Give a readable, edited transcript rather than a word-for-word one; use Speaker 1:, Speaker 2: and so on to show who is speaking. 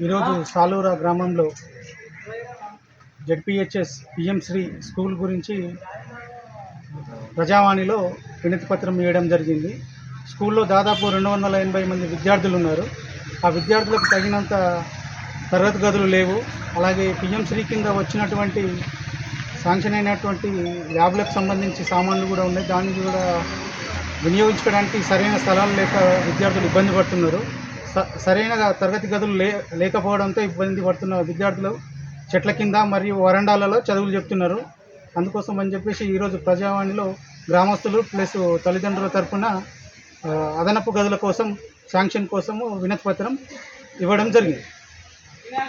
Speaker 1: ఈరోజు సాలూరా గ్రామంలో ZPHS PM Shri school గురించి ప్రజావాణిలో వినతి పత్రం ఇవ్వడం జరిగింది. స్కూల్లో దాదాపు 280 మంది విద్యార్థులు ఉన్నారు. ఆ విద్యార్థులకు తగినంత తరగతి గదులు లేవు. అలాగే పిఎం శ్రీ కింద వచ్చినటువంటి శాంక్షన్ అయినటువంటి ల్యాబ్లకు సంబంధించి సామాన్లు కూడా ఉన్నాయి. దాన్ని కూడా వినియోగించుకోవడానికి సరైన స్థలాలు లేక విద్యార్థులు ఇబ్బంది పడుతున్నారు. సరైన తరగతి గదులు లేకపోవడంతో ఇబ్బంది పడుతున్న విద్యార్థులు చెట్ల కింద మరియు వరండాలలో చదువులు చెప్తున్నారు. అందుకోసం అని చెప్పేసి ఈరోజు ప్రజావాణిలో గ్రామస్తులు ప్లస్ తల్లిదండ్రుల తరఫున అదనపు గదుల కోసం శాంక్షన్ కోసము వినతి పత్రం ఇవ్వడం జరిగింది.